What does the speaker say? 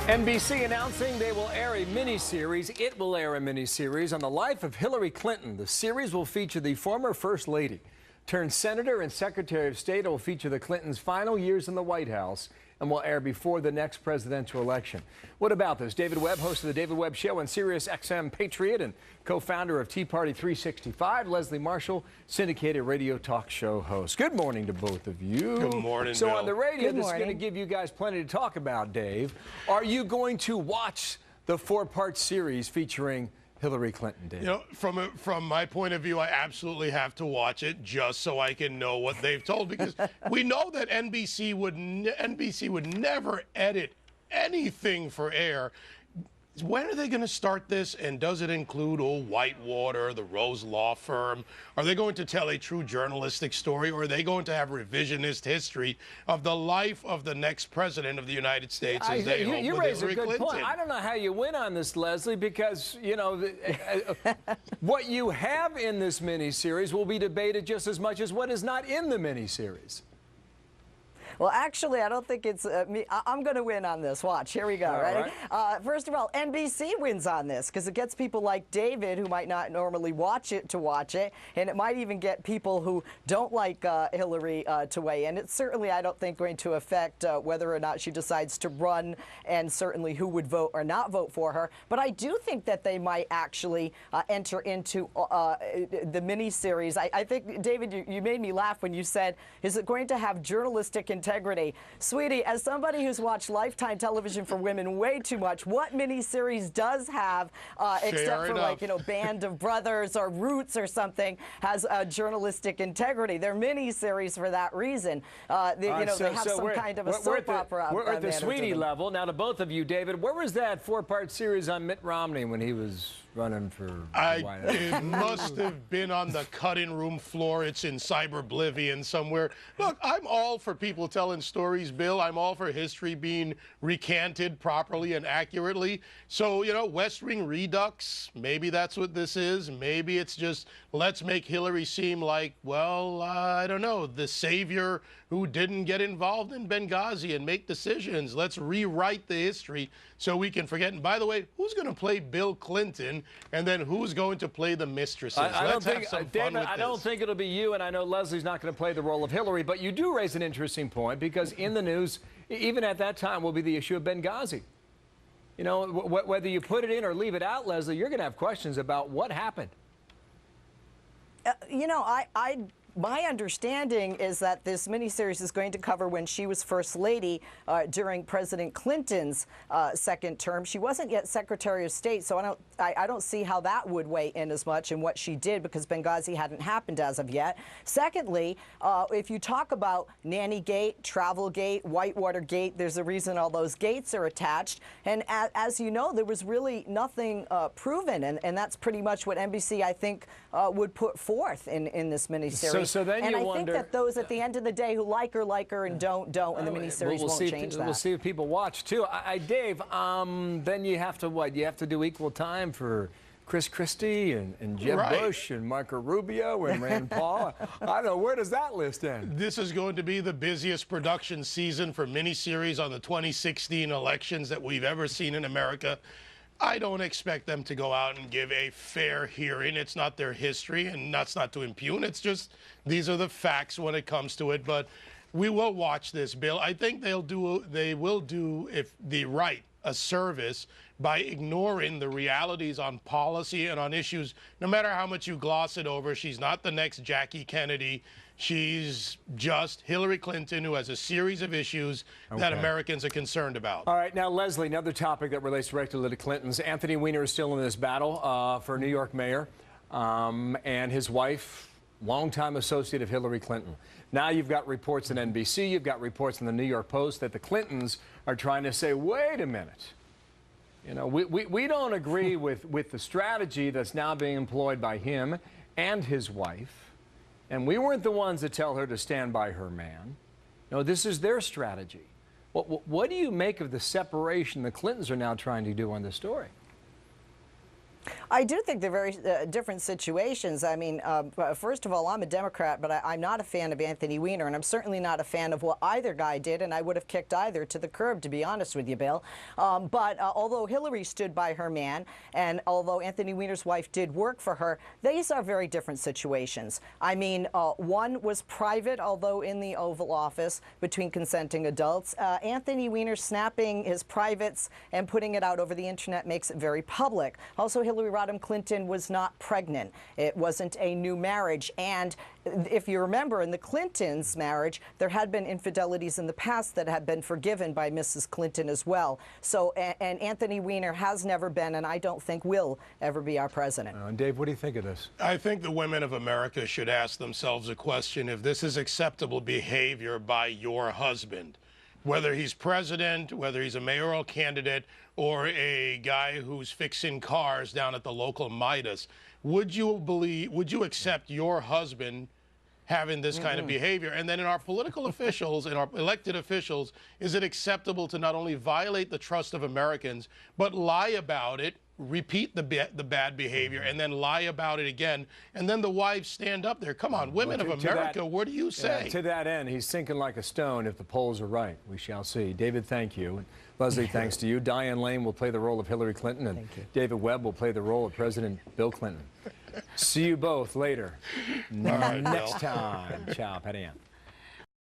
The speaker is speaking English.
NBC announcing they will air a miniseries. It will air a miniseries on the life of Hillary Clinton. The series will feature the former First Lady turned Senator and Secretary of State. It will feature the Clintons' final years in the White House and will air before the next presidential election. What about this? David Webb, host of the David Webb Show on Sirius XM Patriot and co-founder of Tea Party 365. Leslie Marshall, syndicated radio talk show host. Good morning to both of you. Good morning, So Bill. on the radio, this is going to give you guys plenty to talk about, Dave. Are you going to watch the four-part series featuring Hillary Clinton, Dave? You know, from my point of view, I absolutely have to watch it just so I can know what they've told, because we know that NBC would never edit anything for air. When are they going to start this, and does it include old Whitewater, the Rose Law Firm? Are they going to tell a true journalistic story, or are they going to have revisionist history of the life of the next president of the United States as they hope you with raise a Hillary good Clinton? point. I don't know how you win on this, Leslie, because, you know, what you have in this miniseries will be debated just as much as what is not in the miniseries. Well, actually, I don't think it's me. I'm going to win on this. Watch. Here we go. Ready? Right. First of all, NBC wins on this because it gets people like David, who might not normally watch it, to watch it. And it might even get people who don't like Hillary to weigh in. It's certainly, I don't think, going to affect whether or not she decides to run, and certainly who would vote or not vote for her. But I do think that they might actually enter into the miniseries. I think, David, you made me laugh when you said, is it going to have journalistic integrity? Sweetie, as somebody who's watched Lifetime television for women way too much, what miniseries does have, except for like, you know, Band of Brothers or Roots or something, has journalistic integrity? They're miniseries for that reason. They have some kind of a soap opera. We're at the Sweetie level. Now, to both of you, David, where was that four-part series on Mitt Romney when he was running for White House? It must have been on the cutting room floor. It's in cyberoblivion somewhere. Look, I'm all for people telling stories, Bill. I'm all for history being recanted properly and accurately. So, you know, West Wing Redux, maybe that's what this is. Maybe it's just, let's make Hillary seem like, well, I don't know, the savior who didn't get involved in Benghazi and make decisions. Let's rewrite the history so we can forget. And by the way, who's going to play Bill Clinton, and then who's going to play the mistresses? Let's have some fun with this. I don't think it'll be you, and I know Leslie's not going to play the role of Hillary, but you do raise an interesting point, because in the news, even at that time, will be the issue of Benghazi. You know, whether you put it in or leave it out, Leslie, you're going to have questions about what happened. You know, my understanding is that this miniseries is going to cover when she was First Lady during President Clinton's second term. She wasn't yet Secretary of State, so I don't see how that would weigh in as much in what she did, because Benghazi hadn't happened as of yet. Secondly, if you talk about Nannygate, Travelgate, Whitewater Gate, there's a reason all those gates are attached. And as you know, there was really nothing proven, and that's pretty much what NBC, I think, would put forth in this miniseries. So then and you wonder, think that those at the end of the day who like her, and don't, and the miniseries won't change that. We'll see if people watch too. Dave, then you have to what? You have to do equal time for Chris Christie and Jeb Bush and Marco Rubio and Rand Paul. I don't know, where does that list end? This is going to be the busiest production season for miniseries on the 2016 elections that we've ever seen in America. I don't expect them to go out and give a fair hearing. It's not their history, and that's not to impugn. It's just these are the facts when it comes to it. But we will watch this, Bill. I think they will do if the right a service by ignoring the realities on policy and on issues. No matter how much you gloss it over, she's not the next Jackie Kennedy. She's just Hillary Clinton, who has a series of issues that Americans are concerned about. All right, now, Leslie, another topic that relates directly to the Clintons. Anthony Weiner is still in this battle for New York mayor, and his wife, longtime associate of Hillary Clinton. Now you've got reports in NBC, you've got reports in the New York Post that the Clintons are trying to say, wait a minute. You know, we don't agree with the strategy that's now being employed by him and his wife. And we weren't the ones that tell her to stand by her man. No, this is their strategy. What do you make of the separation the Clintons are now trying to do on this story? I do think they're very different situations. I mean, first of all, I'm a Democrat, but I'm not a fan of Anthony Weiner, and I'm certainly not a fan of what either guy did, and I would have kicked either to the curb, to be honest with you, Bill. But although Hillary stood by her man, and although Anthony Weiner's wife did work for her, these are very different situations. I mean, one was private, although in the Oval Office, between consenting adults. Anthony Weiner snapping his privates and putting it out over the internet makes it very public. Also, Hillary Rodham Clinton was not pregnant. It wasn't a new marriage. And if you remember, in the Clintons' marriage, there had been infidelities in the past that had been forgiven by Mrs. Clinton as well. So, and Anthony Weiner has never been, and I don't think will ever be, our president. And Dave, what do you think of this? I think the women of America should ask themselves a question: if this is acceptable behavior by your husband, whether he's president, whether he's a mayoral candidate, or a guy who's fixing cars down at the local Midas, would you accept your husband having this kind of behavior? And then in our political officials, in our elected officials, is it acceptable to not only violate the trust of Americans, but lie about it, repeat the bad behavior, and then lie about it again, and then the wives stand up there? Come on, women of America, what do you say? To that end, he's sinking like a stone if the polls are right. We shall see. David, thank you. Leslie, thanks to you. Diane Lane will play the role of Hillary Clinton, and David Webb will play the role of President Bill Clinton. See you both later. All right, next time. Ciao, Patty Ann.